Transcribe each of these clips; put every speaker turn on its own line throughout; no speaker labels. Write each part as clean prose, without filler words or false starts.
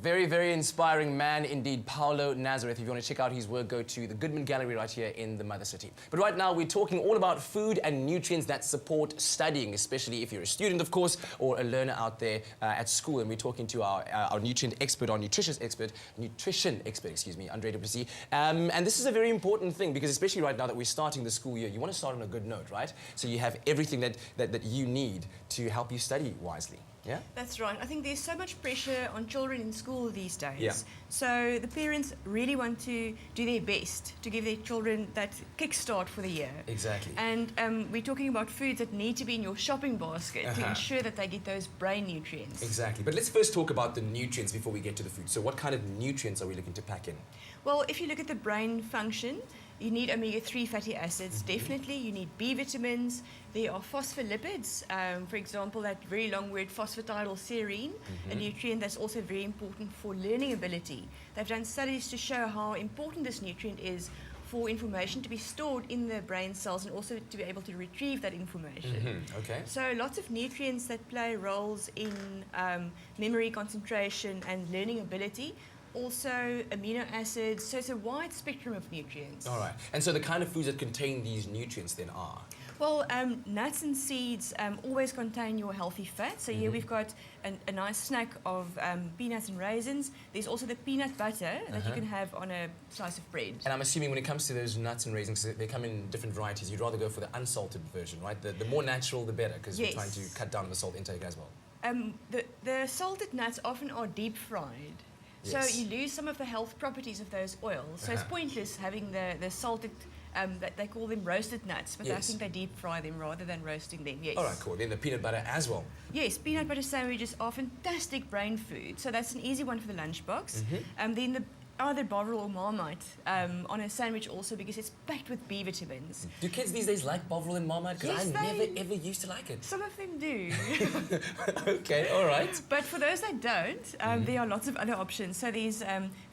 Very, very inspiring man indeed, Paulo Nazareth. If you want to check out his work, go to the Goodman Gallery right here in the Mother City. But right now, we're talking all about food and nutrients that support studying, especially if you're a student, of course, or a learner out there at school. And we're talking to our nutrient expert, our nutrition expert, Andre Duplessis. And this is a very important thing because especially right now that we're starting the school year, you want to start on a good note, right? So you have everything that you need to help you study wisely. Yeah?
That's right. I think there's so much pressure on children in school these days.
Yeah.
So the parents really want to do their best to give their children that kickstart for the year.
Exactly.
And we're talking about foods that need to be in your shopping basket to ensure that they get those brain nutrients.
Exactly. But let's first talk about the nutrients before we get to the food. So what kind of nutrients are we looking to pack in?
Well, if you look at the brain function, you need omega-3 fatty acids, definitely. You need B vitamins. There are phospholipids, for example, that very long word phosphatidylserine, a nutrient that's also very important for learning ability. They've done studies to show how important this nutrient is for information to be stored in the brain cells and also to be able to retrieve that information.
Okay.
So lots of nutrients that play roles in memory, concentration and learning ability. Also amino acids, so it's a wide spectrum of nutrients.
All right. And so the kind of foods that contain these nutrients then are?
Well, nuts and seeds always contain your healthy fat. So here we've got a nice snack of peanuts and raisins. There's also the peanut butter that you can have on a slice of bread.
And I'm assuming when it comes to those nuts and raisins, they come in different varieties. You'd rather go for the unsalted version, right? The more natural, the better, because you're trying to cut down on the salt intake as well.
The salted nuts often are deep fried. So you lose some of the health properties of those oils. So it's pointless having the salted, that they call them roasted nuts, but I think they deep fry them rather than roasting them. Yes.
All right, cool. Then the peanut butter as well.
Yes, peanut butter sandwiches are fantastic brain food. So that's an easy one for the lunchbox. Then either Bovril or Marmite on a sandwich also because it's packed with B vitamins.
Do kids these days like Bovril and Marmite? Because I never ever used to like it.
Some of them do.
Okay, all right.
But for those that don't, there are lots of other options. So there's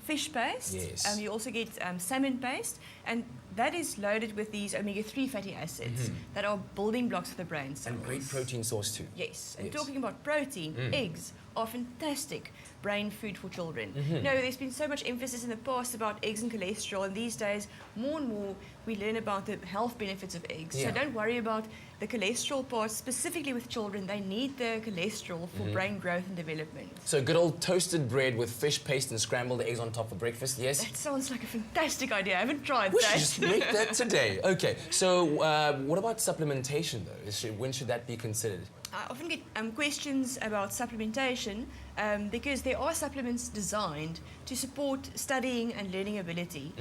fish paste.
Yes.
You also get salmon paste, and that is loaded with these omega-3 fatty acids that are building blocks for the brain cells.
And great protein source too.
Yes. And talking about protein, eggs are fantastic brain food for children. You know, there's been so much emphasis in the past about eggs and cholesterol, and these days, more and more, we learn about the health benefits of eggs. So don't worry about the cholesterol part, specifically with children. They need the cholesterol for brain growth and development.
So good old toasted bread with fish paste and scrambled eggs on top for breakfast, yes?
That sounds like a fantastic idea. I haven't tried
We
that.
should just make that today. Okay, so what about supplementation though? When should that be considered?
I often get questions about supplementation because there are supplements designed to support studying and learning ability.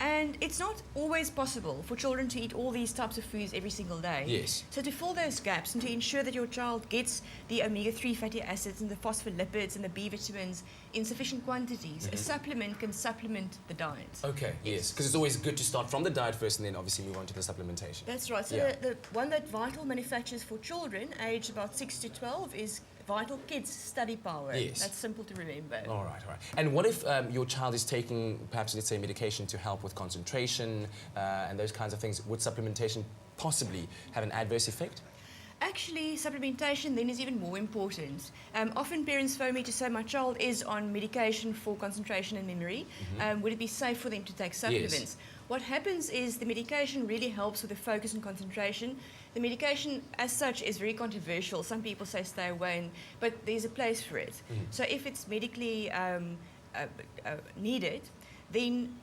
And it's not always possible for children to eat all these types of foods every single day.
Yes.
So to fill those gaps and to ensure that your child gets the omega-3 fatty acids and the phospholipids and the B vitamins in sufficient quantities, a supplement can supplement the diet.
Okay, yes. Because it's always good to start from the diet first and then obviously move on to the supplementation.
That's right. So the one that Vital manufactures for children aged about 6 to 12 is Vital Kids Study Power.
Yes.
That's simple to remember.
All right, all right. And what if your child is taking, perhaps, let's say, medication to help with concentration and those kinds of things? Would supplementation possibly have an adverse effect?
Actually, supplementation then is even more important. Often parents phone me to say my child is on medication for concentration and memory. Would it be safe for them to take supplements?
Yes.
What happens is the medication really helps with the focus and concentration. The medication as such is very controversial. Some people say stay away, but there's a place for it. So if it's medically needed, then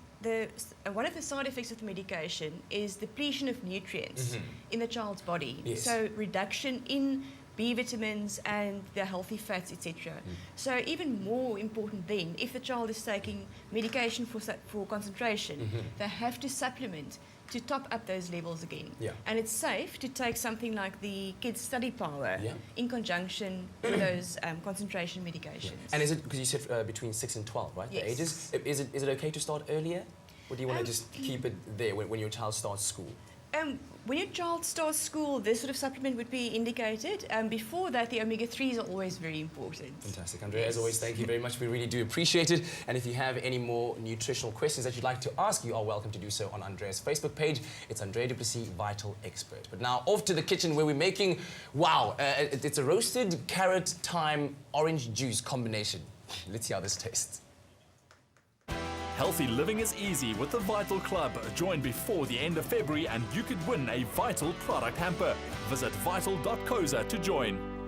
one of the side effects of the medication is depletion of nutrients in the child's body.
Yes.
So reduction in B vitamins and the healthy fats, etc. So even more important then, if the child is taking medication for concentration, they have to supplement to top up those levels again. And it's safe to take something like the Kids Study Power in conjunction with those concentration medications.
And is it, because you said between 6 and 12, right?
Yes.
The ages? Is it okay to start earlier? Or do you want to just keep it there when your child starts school?
When your child starts school, this sort of supplement would be indicated. Before that, the omega-3s are always very important.
Fantastic. Andrea, as always, thank you very much. We really do appreciate it. And if you have any more nutritional questions that you'd like to ask, you are welcome to do so on Andrea's Facebook page. It's Andrea Duplessis, Vital Expert. But now, off to the kitchen where we're making, wow, it's a roasted carrot, thyme, orange juice combination. Let's see how this tastes.
Healthy living is easy with the Vital Club. Join before the end of February and you could win a Vital product hamper. Visit vital.coza to join.